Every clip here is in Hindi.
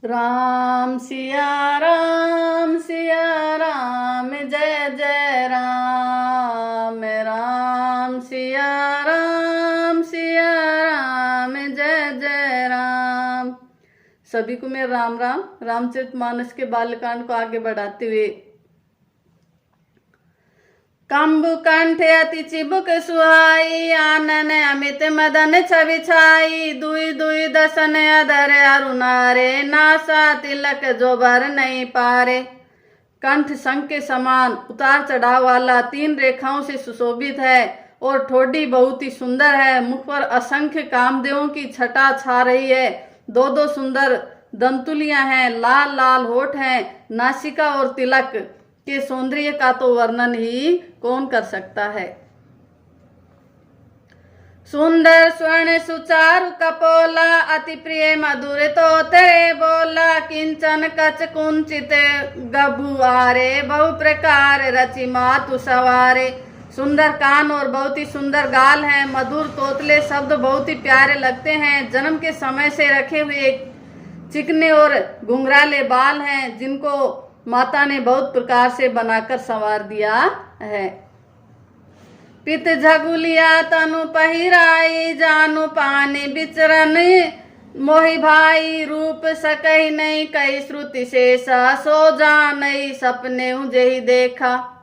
राम सिया राम जय जय राम। राम सिया राम जय जय राम। सभी को मेरा राम राम। रामचरितमानस के बालकांड को आगे बढ़ाते हुए, कंबु कंठ अति चिबुक सुहाई, आनन अमित मदन छवि छाई। दुई दुई दसन अधर अरुणारे, नासा तिलक जो भर नहीं पारे। कंठ शंख के समान उतार चढ़ाव वाला, 3 रेखाओं से सुशोभित है और ठोड़ी बहुत ही सुंदर है। मुख पर असंख्य कामदेवों की छटा छा रही है। 2 सुंदर दंतुलियां हैं, लाल लाल होठ हैं। नासिका और तिलक के सौंदर्य का तो वर्णन ही कौन कर सकता है। सुंदर स्वर्ण सुचारु कपोला, अति प्रिय मधुर तो तेरे बोला। किंचन कच कुंचित गभुआरे, बहु प्रकार रचि मातु सवारे। सुंदर कान और बहुत ही सुंदर गाल हैं। मधुर तोतले शब्द बहुत ही प्यारे लगते हैं। जन्म के समय से रखे हुए चिकने और घुंघराले बाल हैं, जिनको माता ने बहुत प्रकार से बनाकर संवार दिया है। पित झगुलिया तनु पहिराई, जानू पानी बिचरन मोहि भाई। रूप सकई नहीं कई श्रुति शेषा, सो जानई सपने जेहि देखा।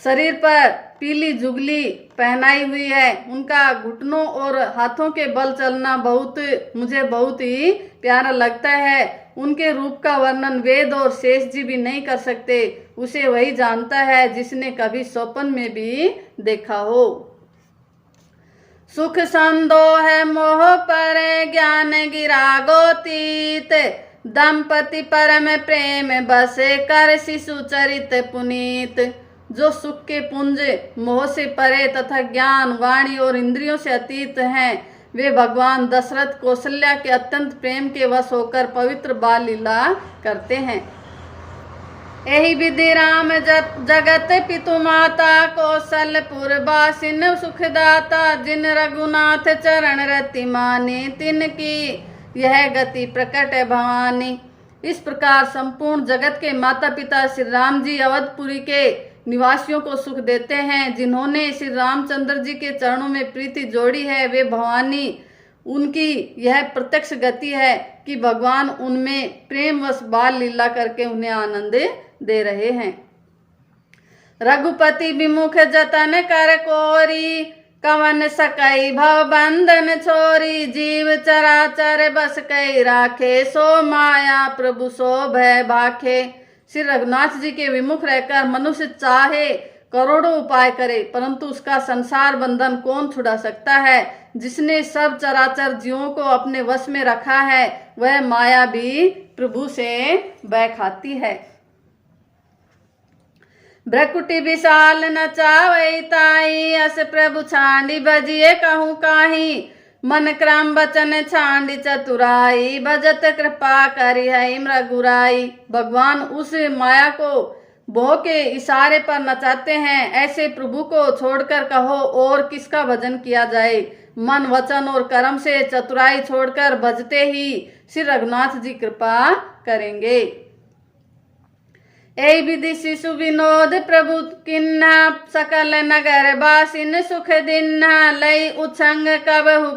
शरीर पर पीली जुगली पहनाई हुई है। उनका घुटनों और हाथों के बल चलना मुझे बहुत ही प्यारा लगता है। उनके रूप का वर्णन वेद और शेष जी भी नहीं कर सकते। उसे वही जानता है जिसने कभी स्वप्न में भी देखा हो। सुख संदोह मोह पर ज्ञान गिरा गोतीत, दंपति परम प्रेम बसे कर शिशु चरित पुनीत। जो सुख के पुंज मोह से परे तथा ज्ञान वाणी और इंद्रियों से अतीत हैं, वे भगवान दशरथ कौशल्या के अत्यंत प्रेम के वश होकर पवित्र बाल लीला करते हैं। यही विधि राम जगत पितु माता, कौशलपुर बासिन सुखदाता। जिन रघुनाथ चरण रति मानी, तिनकी यह गति प्रकट भवानी। इस प्रकार संपूर्ण जगत के माता पिता श्री राम जी अवधपुरी के निवासियों को सुख देते हैं। जिन्होंने श्री रामचंद्र जी के चरणों में प्रीति जोड़ी है, वे भवानी। उनकी यह प्रत्यक्ष गति है कि भगवान उनमें प्रेमवश बाल लीला करके उन्हें आनंद दे रहे हैं। रघुपति विमुख जतन कर कोरी, कवन सकई भव बंधन छोरी। जीव चराचर बस कई राखे, सो माया प्रभु सो भय भाखे। श्री रघुनाथ जी के विमुख रहकर मनुष्य चाहे करोड़ों उपाय करे, परंतु उसका संसार बंधन कौन छुड़ा सकता है। जिसने सब चराचर जीवों को अपने वश में रखा है, वह माया भी प्रभु से भय खाती है। भ्रकुटी विशाल नचावई ताई, अस प्रभु छांडी बजिए कहूँ काही। मन क्रम बचन छांडी चतुराई, भजत कृपा करी है मृगुराई। भगवान उस माया को भों के इशारे पर नचाते हैं। ऐसे प्रभु को छोड़कर कहो और किसका भजन किया जाए। मन वचन और कर्म से चतुराई छोड़कर भजते ही श्री रघुनाथ जी कृपा करेंगे। ऐ विधि शिशु विनोद प्रभु किन्हा, सकल नगर बासिन सुख दिन्हा। लई उछंग कबहु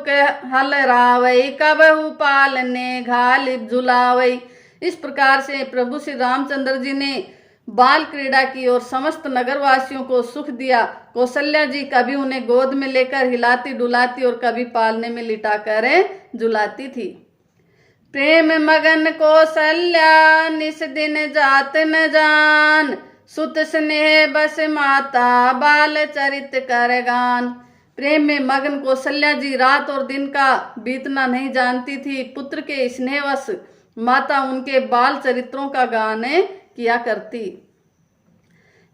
हल रावई, कबहु पालने घालिब झुलावई। इस प्रकार से प्रभु श्री रामचंद्र जी ने बाल क्रीड़ा की और समस्त नगरवासियों को सुख दिया। कौशल्या जी कभी उन्हें गोद में लेकर हिलाती डुलाती और कभी पालने में लिटाकर झुलाती थी। प्रेम मगन कौशल्या निस दिन जात न जान, सुत स्नेह बस माता बाल चरित कर गान। प्रेम में मगन कौशल्या जी रात और दिन का बीतना नहीं जानती थी। पुत्र के स्नेहवश माता उनके बाल चरित्रों का गान किया करती।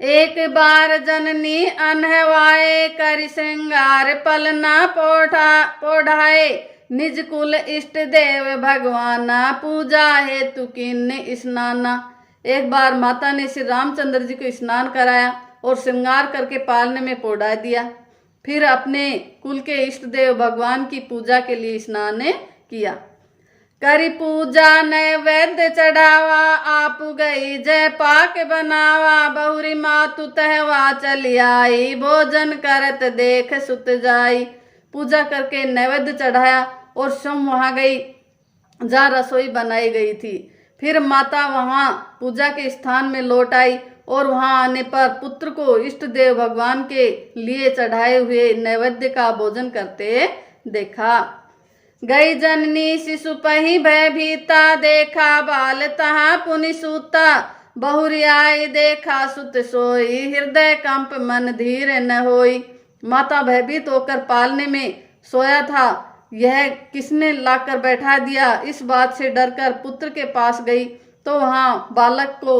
एक बार जननी अनहवाए, कर श्रृंगार पलना पोढ़ाए। निज कुल इष्ट देव भगवाना, पूजा हेतु किन्ने स्नाना। एक बार माता ने श्री रामचंद्र जी को स्नान कराया और श्रृंगार करके पालने में पौड़ा दिया। फिर अपने कुल के इष्ट देव भगवान की पूजा के लिए स्नान किया। करी पूजा नैवेद्य चढ़ावा, आप गई जय पाक बनावा। बहुरी मातु तहवा चली आई, भोजन करत देख सुत जाई। पूजा करके नैवेद्य चढ़ाया और स्वयं वहां गई जहाँ रसोई बनाई गई थी। फिर माता वहां पूजा के स्थान में लौट आई और वहां आने पर पुत्र को इष्ट देव भगवान के लिए चढ़ाए हुए नैवेद्य का भोजन करते देखा। गई जननी शिशु पही भयभीता, देखा बाल तहाँ पुनि सूता। बहुरी आई देखा सुत सोई, हृदय कंप मन धीर न होई। माता भयभीत होकर पालने में सोया था, यह किसने लाकर बैठा दिया, इस बात से डरकर पुत्र के पास गई तो वहां बालक को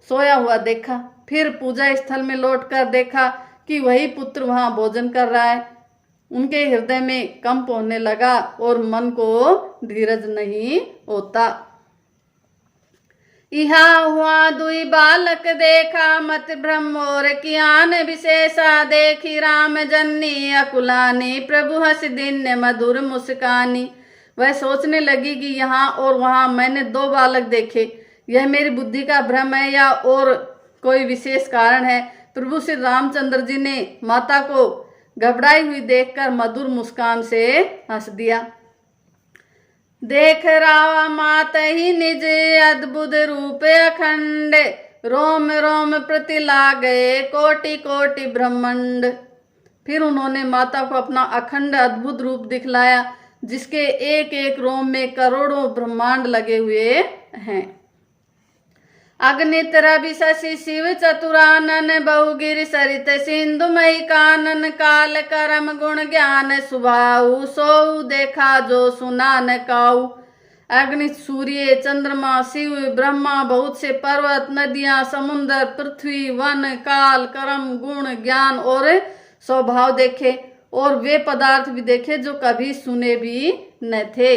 सोया हुआ देखा। फिर पूजा स्थल में लौटकर देखा कि वही पुत्र वहां भोजन कर रहा है। उनके हृदय में कंप होने लगा और मन को धीरज नहीं होता। इहा हुआ दुई बालक देखा, मत भ्रम और कियान विशेषा। देखी राम जननी अकुलानी, प्रभु हंस दिन मधुर मुस्कानी। वह सोचने लगी कि यहाँ और वहां मैंने दो बालक देखे, यह मेरी बुद्धि का भ्रम है या और कोई विशेष कारण है। प्रभु श्री रामचंद्र जी ने माता को घबराई हुई देखकर मधुर मुस्कान से हंस दिया। देख रावा मात ही निज अद्भुत रूप अखंड, रोम रोम प्रति लागे कोटि कोटि ब्रह्मांड। फिर उन्होंने माता को अपना अखंड अद्भुत रूप दिखलाया, जिसके एक एक रोम में करोड़ों ब्रह्मांड लगे हुए हैं। अग्नित रवि शशि शिव चतुरानन, बहुगिर सरित सिंधु मही कानन। काल करम गुण ज्ञान सुभाऊ, सोऊ देखा जो सुना न काऊ। अग्नि सूर्य चंद्रमा शिव ब्रह्मा, बहुत से पर्वत नदियां समुद्र पृथ्वी वन काल करम गुण ज्ञान और स्वभाव देखे, और वे पदार्थ भी देखे जो कभी सुने भी न थे।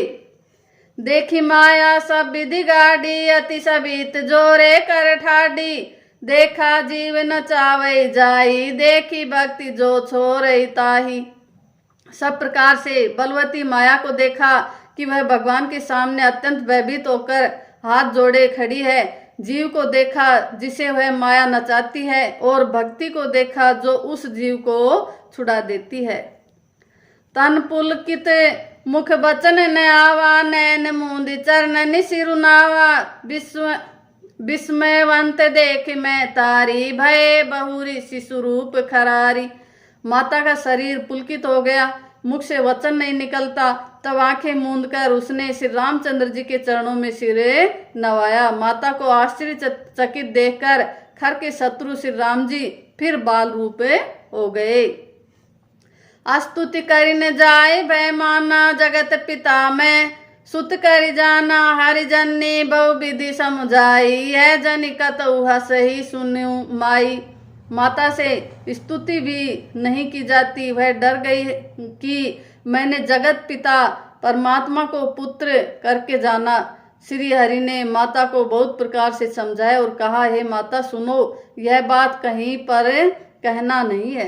देखी माया सब विधि गाड़ी, अति सबीत जोरे कर ठाडी। देखा जीव न चावई जाई, देखी भक्ति जो छोरई ताही। सब प्रकार से बलवती माया को देखा कि वह भगवान के सामने अत्यंत भयभीत होकर हाथ जोड़े खड़ी है। जीव को देखा जिसे वह माया नचाती है, और भक्ति को देखा जो उस जीव को छुड़ा देती है। तन पुलकित मुख बचन न आवा, नैन मूंद चरण सिरुनावा। विस्मयवंत देख मैं तारी, भय बहुरी शिशु रूप खरारी। माता का शरीर पुलकित हो गया, मुख से वचन नहीं निकलता। तब आंखें मूंद कर उसने श्री रामचंद्र जी के चरणों में सिरे नवाया। माता को आश्चर्यचकित देखकर खर के शत्रु श्री राम जी फिर बाल रूप हो गए। स्तुति करि न जाय भय माना, जगत पिता में सुत करि जाना। हरिजनी बहु विधि समझाई, यह जनि कतहु हसहि सुनु माई। माता से स्तुति भी नहीं की जाती, वह डर गई कि मैंने जगत पिता परमात्मा को पुत्र करके जाना। श्री हरि ने माता को बहुत प्रकार से समझाया और कहा, हे माता सुनो, यह बात कहीं पर कहना नहीं है।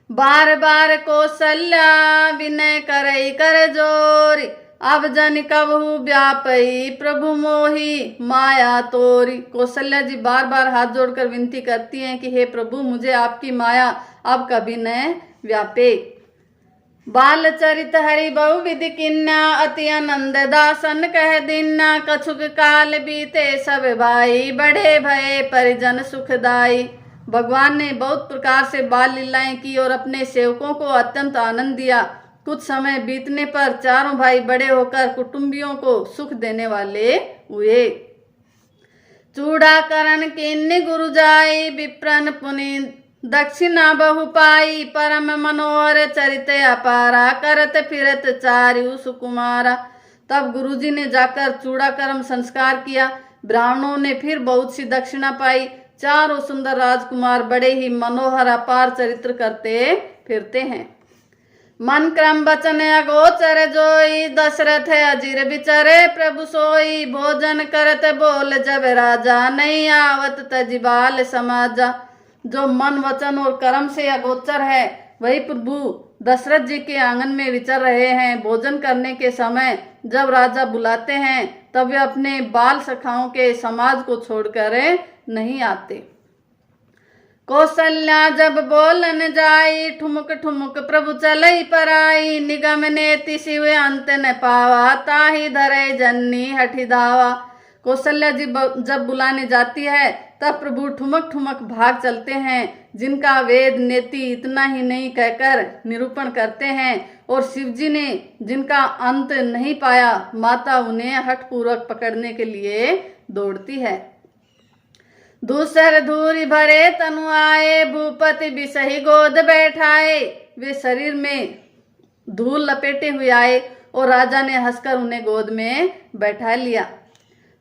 बार बार कौशल्या विनय करई कर जोरी, अब जन कबहू व्यापई प्रभु मोही माया तोरी। कौशल्या जी बार बार हाथ जोड़कर विनती करती हैं कि हे प्रभु, मुझे आपकी माया अब कभी न व्यापे। बाल चरित हरि बहु विधि किन्ना, अति आनंद दासन कह दिन्ना। कछुक काल बीते सब भाई, बड़े भये परिजन सुखदाई। भगवान ने बहुत प्रकार से बाल लीलाएं की और अपने सेवकों को अत्यंत आनंद दिया। कुछ समय बीतने पर चारों भाई बड़े होकर कुटुंबियों को सुख देने वाले हुए। चूड़ाकरण किन्नी गुरु जाई, विप्रन पुनि दक्षिणा बहु पाई। परम मनोहर चरित अपारा, करत फिरत चारु सुकुमारा। तब गुरुजी ने जाकर चूड़ाकर्म संस्कार किया। ब्राह्मणों ने फिर बहुत सी दक्षिणा पाई। चारों सुंदर राजकुमार बड़े ही मनोहर अपार चरित्र करते फिरते हैं। मन क्रम वचन अगोचर जोई, दशरथ अजीर बिचरे प्रभु सोई। भोजन करत बोल जब राजा, नहीं आवत तजिबाल समाजा। जो मन वचन और कर्म से अगोचर है वही प्रभु दशरथ जी के आंगन में विचर रहे हैं। भोजन करने के समय जब राजा बुलाते हैं तब वे अपने बाल सखाओं के समाज को छोड़कर नहीं आते। कौशल्या जब बोलन जाई, ठुमुक ठुमुक प्रभु चलई पराई। निगम नेति शिव अंत न पावा, ताहि धरे जननी हठी धावा। कौशल्या जी जब बुलाने जाती है तब प्रभु ठुमक ठुमक भाग चलते हैं, जिनका वेद नेति इतना ही नहीं कहकर निरूपण करते हैं। और शिवजी ने जिनका अंत नहीं पाया, माता उन्हें हठपूर्वक पकड़ने के लिए दौड़ती है। दूसर धूरी भरे तनु आए, भूपति बिसही गोद बैठाए। वे शरीर में धूल लपेटे हुए आए और राजा ने हंसकर उन्हें गोद में बैठा लिया।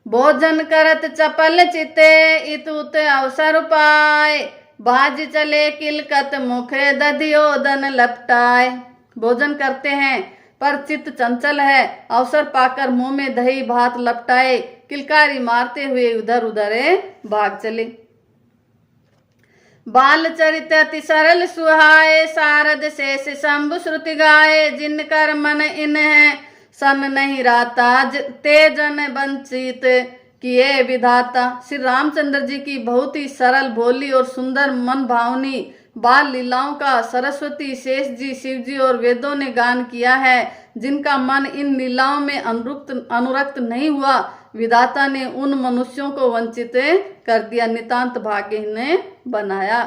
भोजन करत चपल चिते, इत उत अवसर पाए। बाज चले किलकत मुखे, दधियोदन लपटाए। भोजन करते हैं पर चित्त चंचल है, अवसर पाकर मुंह में दही भात लपटाए किलकारी मारते हुए इधर उधर भाग चले। बाल चरित अति सरल सुहाए, शारद शेष शंभु श्रुति गाए। जिनकर मन इन है सन नहीं राता, ते जन वंचित किए विधाता। श्री रामचंद्र जी की बहुत ही सरल, भोली और सुंदर मन भावनी बाल लीलाओं का सरस्वती, शेष जी, शिव जी और वेदों ने गान किया है। जिनका मन इन लीलाओं में अनुरक्त नहीं हुआ, विधाता ने उन मनुष्यों को वंचित कर दिया, नितांत भाग्यहीन बनाया।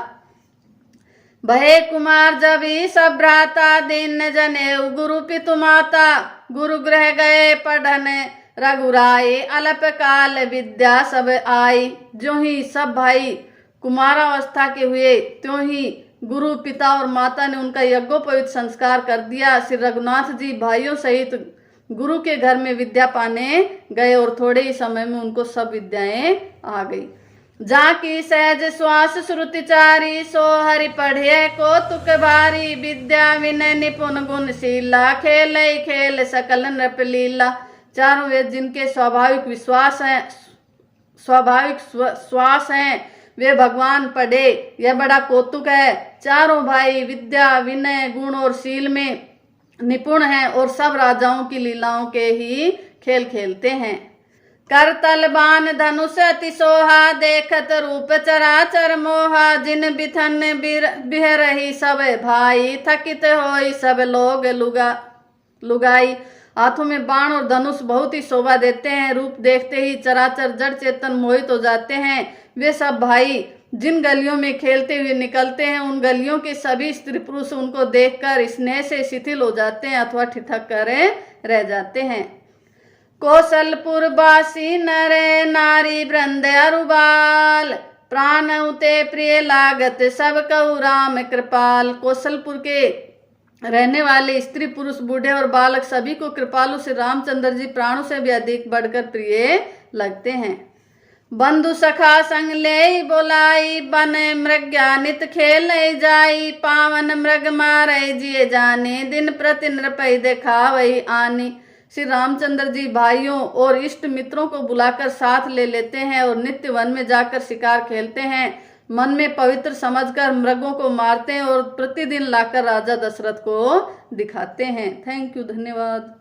भय कुमार जबी सब भ्राता, दीन जनेऊ गुरु पितु माता। गुरु गृह गए पढ़न रघुराई, अल्प काल विद्या सब आई। जो ही सब भाई कुमारावस्था के हुए, त्यों ही गुरु पिता और माता ने उनका यज्ञोपवीत संस्कार कर दिया। श्री रघुनाथ जी भाइयों सहित गुरु के घर में विद्या पाने गए और थोड़े ही समय में उनको सब विद्याएं आ गई। जाकी सहज श्वास श्रुति चारी, सो हरि पढ़े को तुक भारी। विद्या विनय निपुण गुणशीला, खेल खेल सकल नृप लीला। चारों वेद जिनके स्वाभाविक विश्वास है, स्वाभाविक श्वास हैं, वे भगवान पढ़े, यह बड़ा कौतुक है। चारों भाई विद्या विनय गुण और शील में निपुण हैं और सब राजाओं की लीलाओं के ही खेल खेलते हैं। कर तलबान धनुष अति सोहा, देखत रूप चराचर मोहा। जिन बिथन बिह रही सब भाई, थकित होई सब लोग लुगाई। हाथों में बाण और धनुष बहुत ही शोभा देते हैं, रूप देखते ही चराचर जड़ चेतन मोहित हो जाते हैं। वे सब भाई जिन गलियों में खेलते हुए निकलते हैं, उन गलियों के सभी स्त्री पुरुष उनको देखकर स्नेह से शिथिल हो जाते हैं अथवा ठिठक कर रह जाते हैं। कौशलपुर बासी नरे नारी वृंद अरुबाल, प्राण उते प्रिय लागत सब कहु राम कृपाल। कौशलपुर के रहने वाले स्त्री पुरुष बूढ़े और बालक सभी को कृपालु श्री रामचंद्र जी प्राणों से भी अधिक बढ़कर प्रिय लगते हैं। बंधु सखा संग ले बोलाई, बन मृग्यानित खेल जाई। पावन मृग मारे जिए जाने, दिन प्रति नृपै देखावई आनी। श्री रामचंद्र जी भाइयों और इष्ट मित्रों को बुलाकर साथ ले लेते हैं और नित्य वन में जाकर शिकार खेलते हैं। मन में पवित्र समझकर मृगों को मारते हैं और प्रतिदिन लाकर राजा दशरथ को दिखाते हैं। थैंक यू, धन्यवाद।